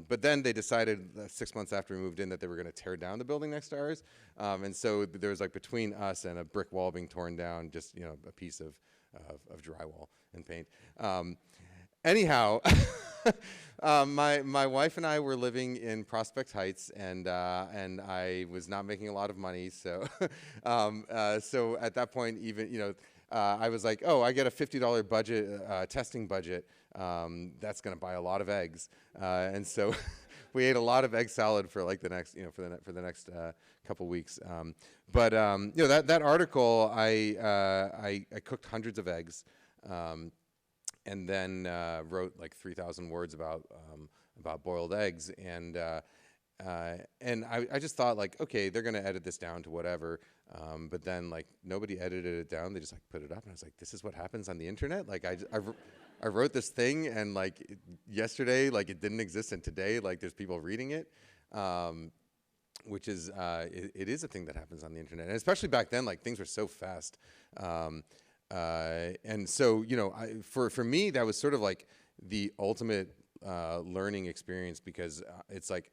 But then they decided 6 months after we moved in that they were going to tear down the building next to ours, and so there was like between us and a brick wall being torn down, just a piece of drywall and paint. Anyhow, my wife and I were living in Prospect Heights, and I was not making a lot of money. So, so at that point, even I was like, oh, I get a $50 budget, testing budget. That's going to buy a lot of eggs, and so we ate a lot of egg salad for like the next, for the next couple weeks. But that article, I cooked hundreds of eggs. And then wrote like 3,000 words about boiled eggs, and I just thought like, okay, they're gonna edit this down to whatever, but then like nobody edited it down. They just like put it up, and I was like, this is what happens on the internet. Like I wrote this thing, and like yesterday, like it didn't exist, and today, like there's people reading it, which is it is a thing that happens on the internet, and especially back then, like things were so fast. And so, for me, that was sort of like the ultimate learning experience, because it's like,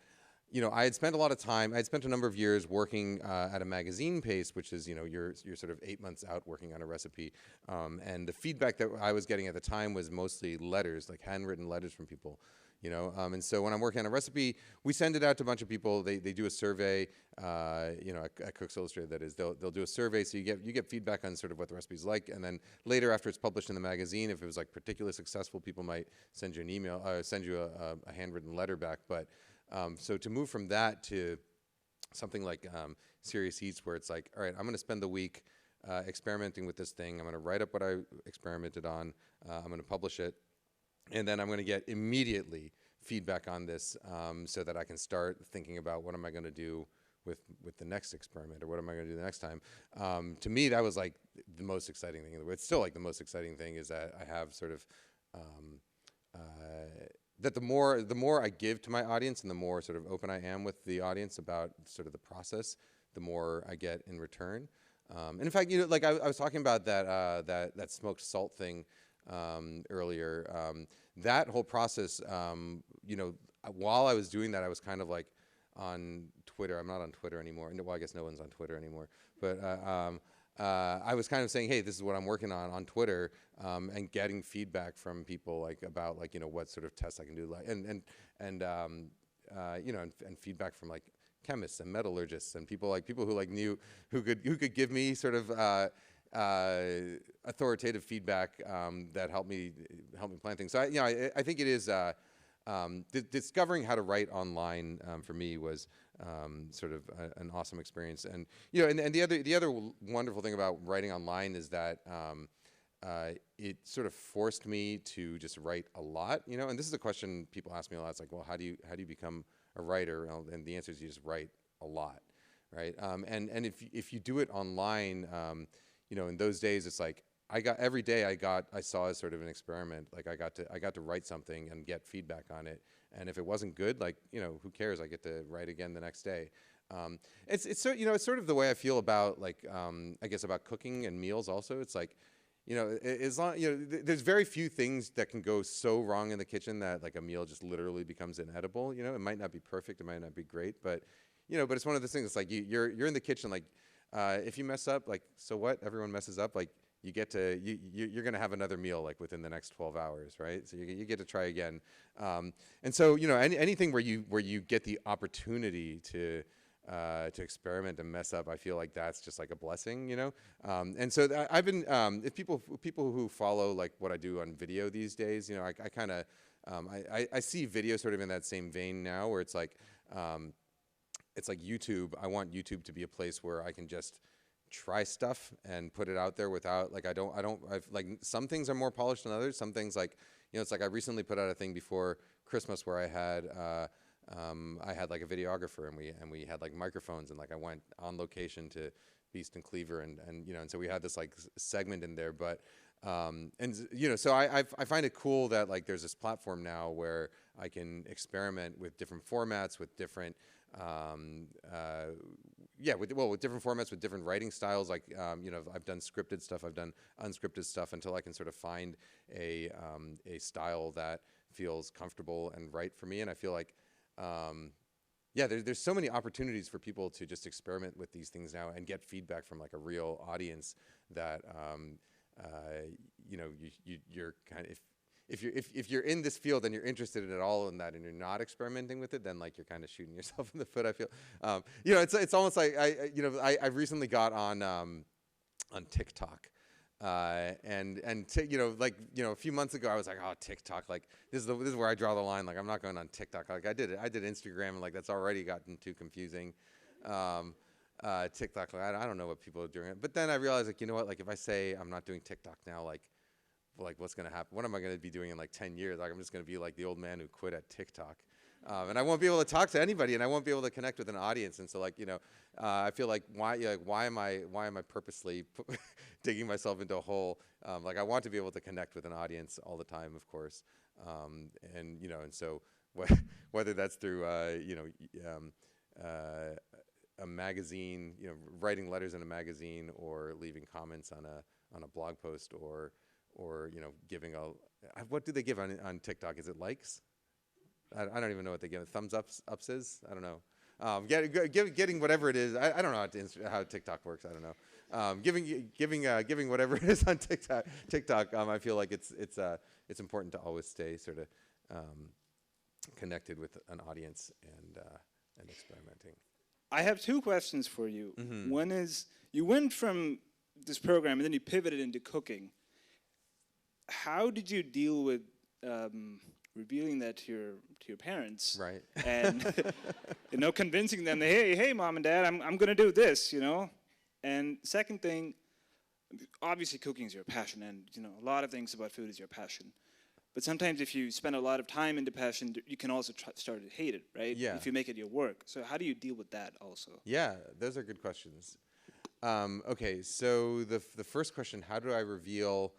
I had spent a lot of time. I had spent a number of years working at a magazine pace, which is, you're sort of 8 months out working on a recipe, and the feedback that I was getting at the time was mostly letters, like handwritten letters from people. And so when I'm working on a recipe, we send it out to a bunch of people. They do a survey, at Cooks Illustrated, that is, they'll do a survey, so you get feedback on sort of what the recipe's like, and then later, after it's published in the magazine, if it was like particularly successful, people might send you an email, send you a handwritten letter back. But so to move from that to something like Serious Eats, where it's like, all right, I'm going to spend the week experimenting with this thing. I'm going to write up what I experimented on. I'm going to publish it. And then I'm going to get immediately feedback on this, so that I can start thinking about what am I going to do with the next experiment, or what am I going to do the next time. To me, that was like the most exciting thing. It's still like the most exciting thing is that I have sort of that the more I give to my audience, and the more sort of open I am with the audience about sort of the process, the more I get in return. And in fact, like I was talking about that smoked salt thing earlier. That whole process, while I was doing that, I was kind of like on Twitter. I'm not on Twitter anymore. Well, I guess no one's on Twitter anymore. But I was kind of saying, hey, this is what I'm working on Twitter, and getting feedback from people like about like what sort of tests I can do, like and feedback from like chemists and metallurgists and people who like knew who could give me sort of authoritative feedback that helped me plan things. So I think it is discovering how to write online for me was sort of an awesome experience. And and the other wonderful thing about writing online is that it sort of forced me to just write a lot. And this is a question people ask me a lot. It's like, well, how do you become a writer? And the answer is you just write a lot, right? And if you do it online, in those days, it's like every day I saw as sort of an experiment. Like I got to write something and get feedback on it. And if it wasn't good, like, who cares? I get to write again the next day. It's sort of the way I feel about like, I guess about cooking and meals also. It's like, as long, there's very few things that can go so wrong in the kitchen that like a meal just literally becomes inedible. It might not be perfect, it might not be great, but it's one of those things. It's like you're in the kitchen, like, if you mess up, like, so what? Everyone messes up. Like, you're going to have another meal like within the next 12 hours, right? So you get to try again. And so anything where you get the opportunity to experiment and mess up, I feel like that's just like a blessing, And so I've been, if people who follow like what I do on video these days, I kind of I see video sort of in that same vein now, where it's like YouTube. I want YouTube to be a place where I can just try stuff and put it out there without like I've like some things are more polished than others. Some things like it's like I recently put out a thing before Christmas where I had like a videographer, and we had like microphones, and like I went on location to Beast and Cleaver, and so we had this like segment in there. But so I find it cool that like there's this platform now where I can experiment with different formats, with different with different formats, with different writing styles. Like I've done scripted stuff, I've done unscripted stuff, until I can sort of find a style that feels comfortable and right for me. And I feel like there's so many opportunities for people to just experiment with these things now and get feedback from like a real audience that you're kind of, if you're in this field and you're interested at all in that, and you're not experimenting with it, then like you're kind of shooting yourself in the foot, I feel. It's almost like I recently got on TikTok. A few months ago I was like, oh, TikTok, like this is where I draw the line. Like I'm not going on TikTok. Like I did Instagram, and like that's already gotten too confusing. TikTok, like I don't know what people are doing. But then I realized, like, like if I say I'm not doing TikTok now, like what's going to happen? What am I going to be doing in like 10 years? Like I'm just going to be like the old man who quit at TikTok. And I won't be able to talk to anybody, and I won't be able to connect with an audience. And so, like, I feel like why am I purposely digging myself into a hole? Like I want to be able to connect with an audience all the time, of course. And so whether that's through a magazine, writing letters in a magazine, or leaving comments on a blog post, or giving what do they give on TikTok? Is it likes? I don't even know what they give. Thumbs ups is. I don't know. Getting whatever it is. I don't know how TikTok works. I don't know. Giving whatever it is on TikTok. I feel like it's important to always stay sort of connected with an audience and experimenting. I have two questions for you. Mm-hmm. One is, you went from this program and then you pivoted into cooking. How did you deal with revealing that to your parents? Right. And convincing them that, hey, mom and dad, I'm gonna do this, And second thing, obviously cooking is your passion, and a lot of things about food is your passion. But sometimes if you spend a lot of time into passion, you can also start to hate it, right? Yeah. If you make it your work. So how do you deal with that also? Yeah, those are good questions. Okay, so the first question, how do I reveal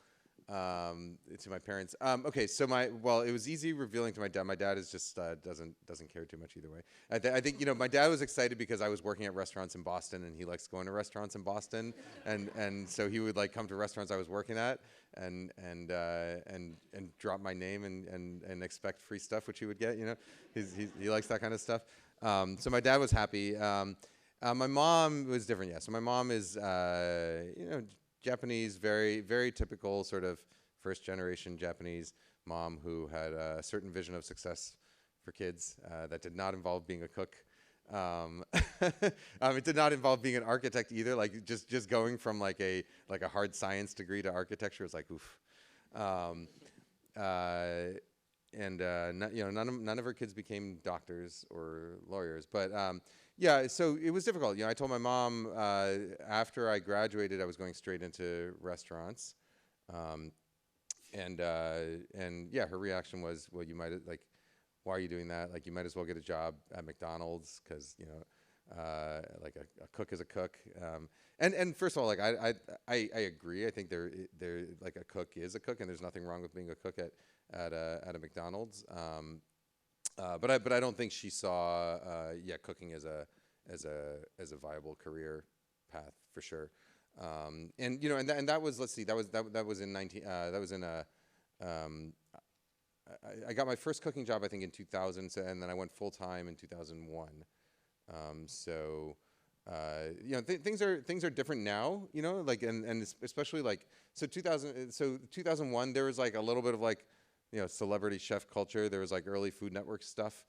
to my parents? Okay, so it was easy revealing to my dad. My dad is just doesn't care too much either way. I think my dad was excited because I was working at restaurants in Boston, and he likes going to restaurants in Boston, and so he would like come to restaurants I was working at and drop my name and expect free stuff, which he would get. He likes that kind of stuff. So my dad was happy. My mom was different. Yeah, so my mom is Japanese, very, very typical sort of first-generation Japanese mom who had a certain vision of success for kids that did not involve being a cook. It did not involve being an architect either. Like just going from like a hard science degree to architecture was like oof. None of her kids became doctors or lawyers, but. Yeah, so it was difficult. I told my mom after I graduated, I was going straight into restaurants, and yeah, her reaction was, "Well, you might why are you doing that? Like, you might as well get a job at McDonald's because like a cook is a cook." And first of all, like I agree. I think they're like a cook is a cook, and there's nothing wrong with being a cook at a McDonald's. But I don't think she saw cooking as a viable career path for sure. And that was, let's see, that was in I got my first cooking job I think in 2000, and then I went full time in 2001. Things are different now, like and especially like 2001 there was like a little bit of like celebrity chef culture. There was like early Food Network stuff.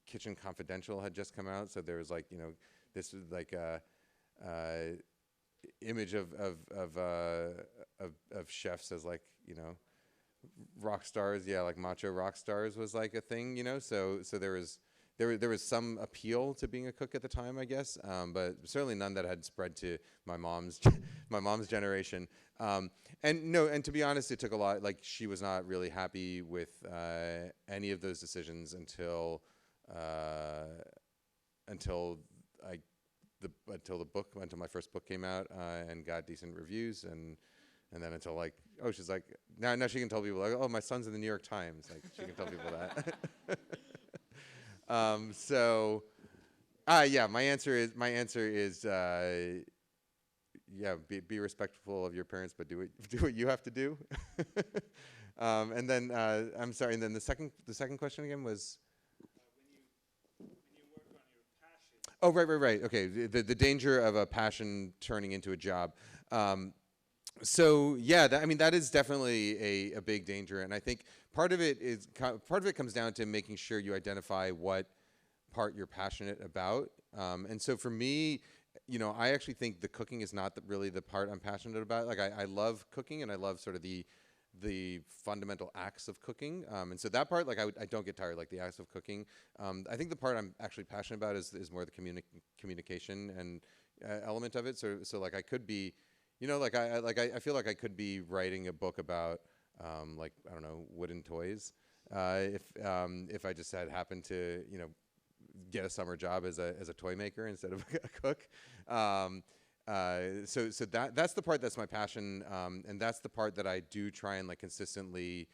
Kitchen Confidential had just come out, so there was like this was like image of chefs as like rock stars. Yeah, like macho rock stars was like a thing. So there was some appeal to being a cook at the time, I guess, but certainly none that had spread to my mom's generation. And to be honest, it took a lot. Like she was not really happy with any of those decisions until my first book came out and got decent reviews, and then until like she's like now she can tell people like, oh, my son's in the New York Times, like she can tell people that. My answer is be respectful of your parents, but do what you have to do. And then I'm sorry. And then the second question again was. When you work on your passion. Oh, right. Okay, the danger of a passion turning into a job. That is definitely a big danger, and I think part of it comes down to making sure you identify what part you're passionate about. And so for me, I actually think the cooking is not really the part I'm passionate about. Like I love cooking, and I love sort of the fundamental acts of cooking. And so that part, like I don't get tired, like the acts of cooking. I think the part I'm actually passionate about is more the communication and element of it. So like I could be. I feel like I could be writing a book about, like, I don't know, wooden toys, if I just had happened to, get a summer job as a toy maker instead of a cook. So that's the part that's my passion, and that's the part that I do try and like consistently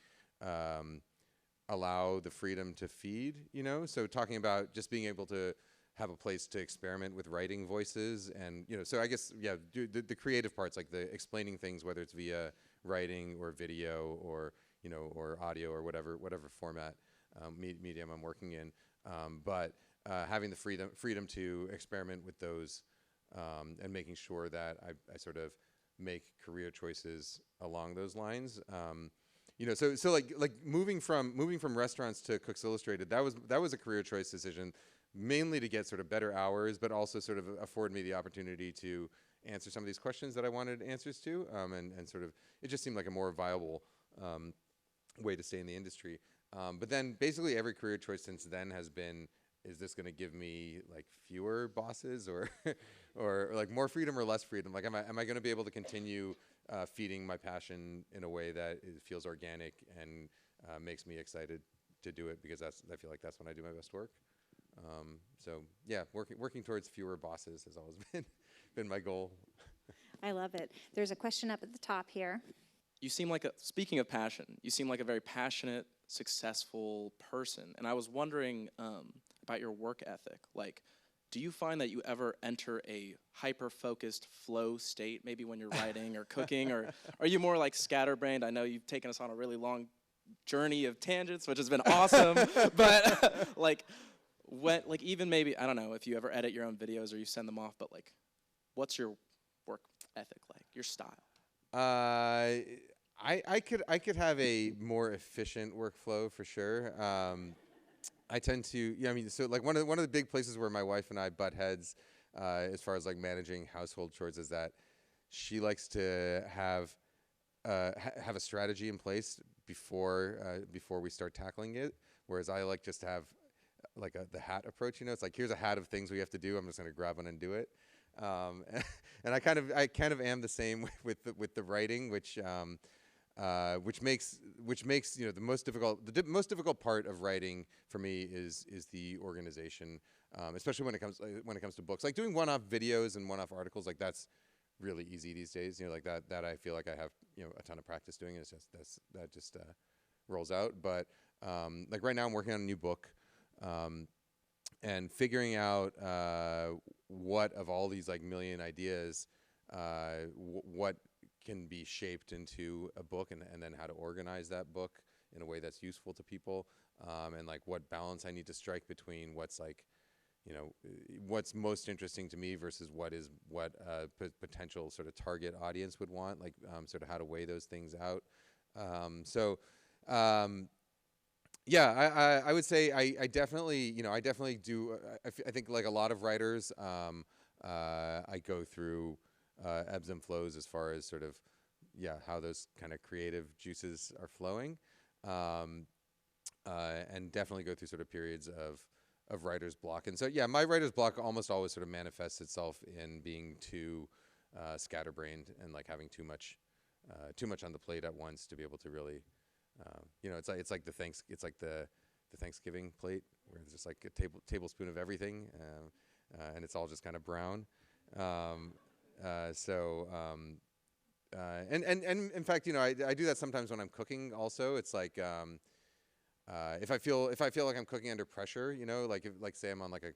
allow the freedom to feed. So talking about just being able to have a place to experiment with writing voices, and so I guess the creative parts, like the explaining things, whether it's via writing or video or or audio or whatever format medium I'm working in. But having the freedom to experiment with those and making sure that I sort of make career choices along those lines. So like moving from restaurants to Cooks Illustrated, that was a career choice decision, mainly to get sort of better hours, but also sort of afford me the opportunity to answer some of these questions that I wanted answers to, and sort of it just seemed like a more viable way to stay in the industry. But then basically every career choice since then has been, is this going to give me like fewer bosses or or like more freedom or less freedom? Like, am I going to be able to continue feeding my passion in a way that it feels organic and makes me excited to do it, because I feel like that's when I do my best work. So yeah, working towards fewer bosses has always been my goal. I love it. There's a question up at the top here. You seem like speaking of passion, you seem like a very passionate, successful person. And I was wondering about your work ethic. Like, do you find that you ever enter a hyper-focused flow state, maybe when you're writing or cooking, or are you more like scatterbrained? I know you've taken us on a really long journey of tangents, which has been awesome, but like even maybe, I don't know if you ever edit your own videos or you send them off, but like, what's your work ethic like, your style? I could have a more efficient workflow for sure. I tend to, so like one of the big places where my wife and I butt heads, as far as like managing household chores, is that she likes to have a strategy in place before we start tackling it, whereas I like just to have like the hat approach. It's like, here's a hat of things we have to do. I'm just going to grab one and do it. And I kind of am the same with the writing, which makes the most difficult part of writing for me is the organization, especially when it comes to books. Like doing one-off videos and one-off articles, like that's really easy these days. Like that I feel like I have a ton of practice doing. It's just that just rolls out. But like right now I'm working on a new book. And figuring out what of all these like million ideas, what can be shaped into a book, and then how to organize that book in a way that's useful to people, and like what balance I need to strike between what's like, what's most interesting to me versus what potential sort of target audience would want, like sort of how to weigh those things out. Yeah, I would say I definitely do. I think like a lot of writers, I go through ebbs and flows as far as sort of how those kind of creative juices are flowing, and definitely go through sort of periods of writer's block. And so my writer's block almost always sort of manifests itself in being too scatterbrained and like having too much on the plate at once to be able to really. It's like the Thanksgiving plate where there's just like a tablespoon of everything, and it's all just kind of brown. And in fact, I do that sometimes when I'm cooking. Also, it's like if I feel like I'm cooking under pressure, like say I'm on like a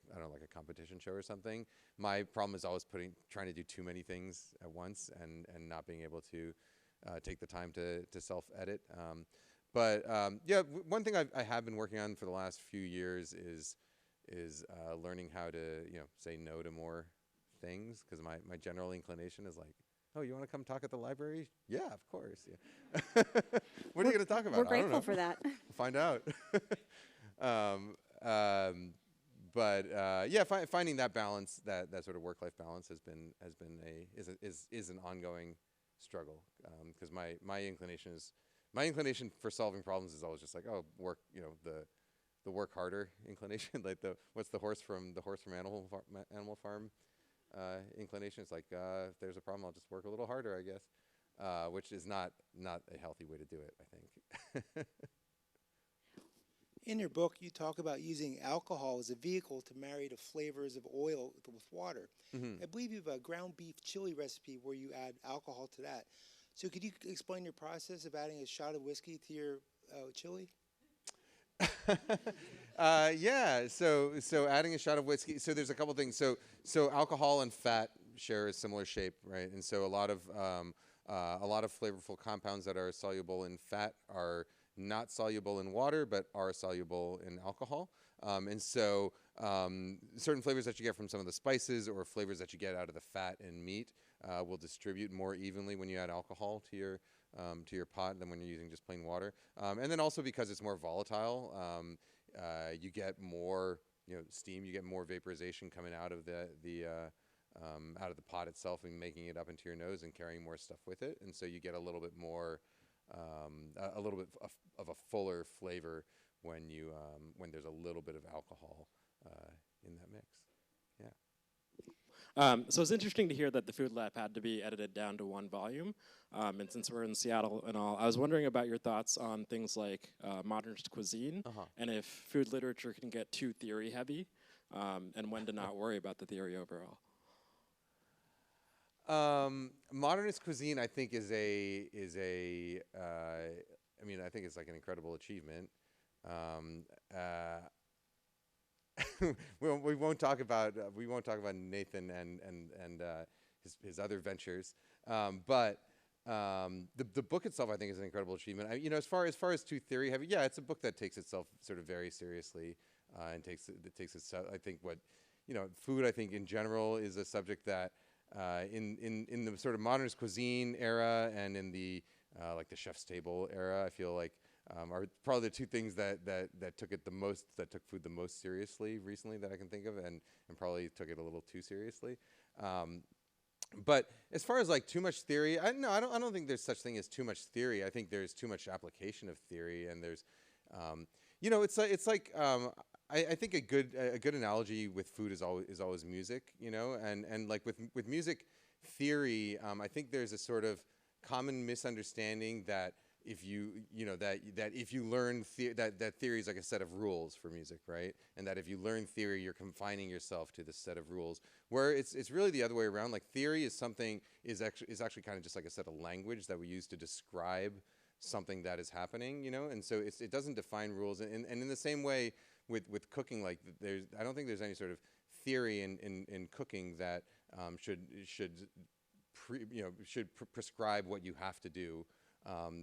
competition show or something. My problem is always trying to do too many things at once and not being able to take the time to self-edit. But one thing I have been working on for the last few years is learning how to say no to more things, because my general inclination is like, oh, you want to come talk at the library? Yeah, of course. Yeah. What are you going to talk about? We're grateful for that. We'll find out. Finding that balance, that sort of work-life balance is an ongoing struggle, because my inclination for solving problems is always just like, oh, work, the work harder inclination, like what's the horse from Animal Farm inclination. It's like, if there's a problem, I'll just work a little harder, I guess, which is not a healthy way to do it, I think. In your book, you talk about using alcohol as a vehicle to marry the flavors of oil with water. Mm-hmm. I believe you have a ground beef chili recipe where you add alcohol to that. So could you explain your process of adding a shot of whiskey to your chili? So adding a shot of whiskey. So there's a couple things. So alcohol and fat share a similar shape, right? And so a lot of flavorful compounds that are soluble in fat are not soluble in water, but are soluble in alcohol. And so certain flavors that you get from some of the spices or flavors that you get out of the fat and meat will distribute more evenly when you add alcohol to your pot than when you're using just plain water. And then also because it's more volatile, you get more steam, you get more vaporization coming out of out of the pot itself and making it up into your nose and carrying more stuff with it. And so you get a little bit more, a little bit of a fuller flavor when there's a little bit of alcohol in that mix. Yeah. So it's interesting to hear that the Food Lab had to be edited down to 1 volume. And since we're in Seattle and all, I was wondering about your thoughts on things like modernist cuisine and if food literature can get too theory heavy and when to not worry about the theory overall. Modernist cuisine, I think, is a I mean, I think it's like an incredible achievement. we won't talk about Nathan and his other ventures, but the book itself, I think, is an incredible achievement. As far as too theory heavy, yeah, it's a book that takes itself sort of very seriously and takes itself. I think food, I think in general is a subject that in the sort of modernist cuisine era and in the like the chef's table era, I feel like are probably the two things that took food the most seriously recently that I can think of, and probably took it a little too seriously. But as far as like too much theory, I don't think there's such thing as too much theory. I think there's too much application of theory, and there's I think a good analogy with food is always music, and like with music theory, I think there's a sort of common misunderstanding that if you learn that theory is like a set of rules for music, right? And that if you learn theory, you're confining yourself to this set of rules. Where it's really the other way around. Like theory is actually kind of just like a set of language that we use to describe something that is happening, and so it doesn't define rules. And in the same way with cooking, like I don't think there's any sort of theory in cooking that should prescribe what you have to do.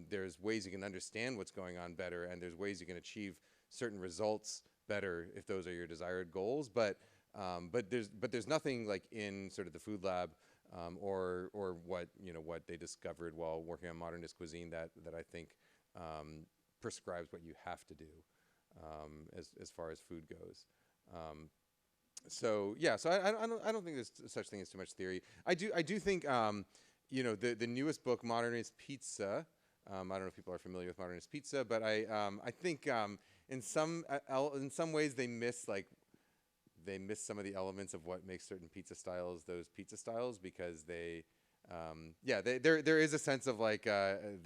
There's ways you can understand what's going on better, and there's ways you can achieve certain results better if those are your desired goals. But there's nothing like in sort of the Food Lab or what they discovered while working on modernist cuisine that I think prescribes what you have to do as far as food goes. So I don't think there's such thing as too much theory. I do think the newest book, Modernist Pizza. I don't know if people are familiar with Modernist Pizza, but I think in some ways they miss some of the elements of what makes certain pizza styles those pizza styles, because there is a sense of like it's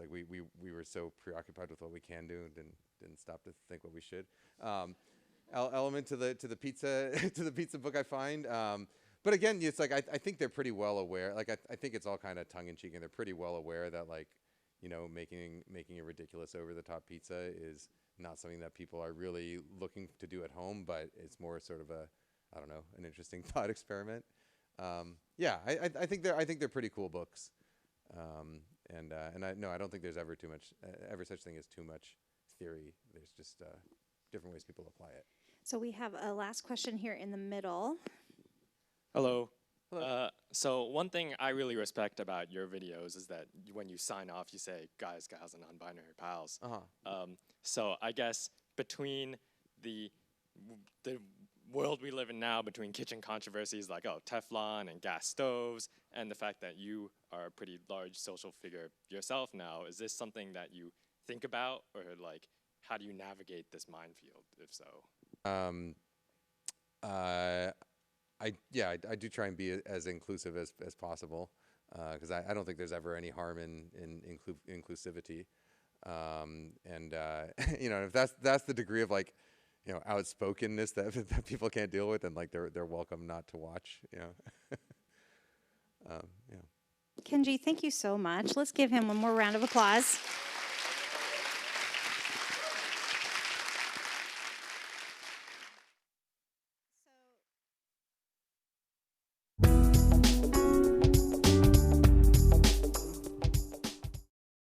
like we were so preoccupied with what we can do and didn't stop to think what we should. Element to the pizza to the pizza book, I find. But again, it's like I think they're pretty well aware. Like I think it's all kind of tongue in cheek, and they're pretty well aware that making a ridiculous over the top pizza is not something that people are really looking to do at home, but it's more sort of an interesting thought experiment. I think they're pretty cool books. I don't think there's ever such thing as too much theory. There's just different ways people apply it. So we have a last question here in the middle. Hello. Hello. So one thing I really respect about your videos is that when you sign off, you say, guys, gals, and non-binary pals. So I guess between the world we live in now, between kitchen controversies like Teflon and gas stoves, and the fact that you are a pretty large social figure yourself now, is this something that you think about, or like how do you navigate this minefield, if so? I do try and be as inclusive as possible, because I don't think there's ever any harm in inclusivity. If that's the degree of outspokenness that people can't deal with, then like they're welcome not to watch. Kenji, thank you so much. Let's give him one more round of applause.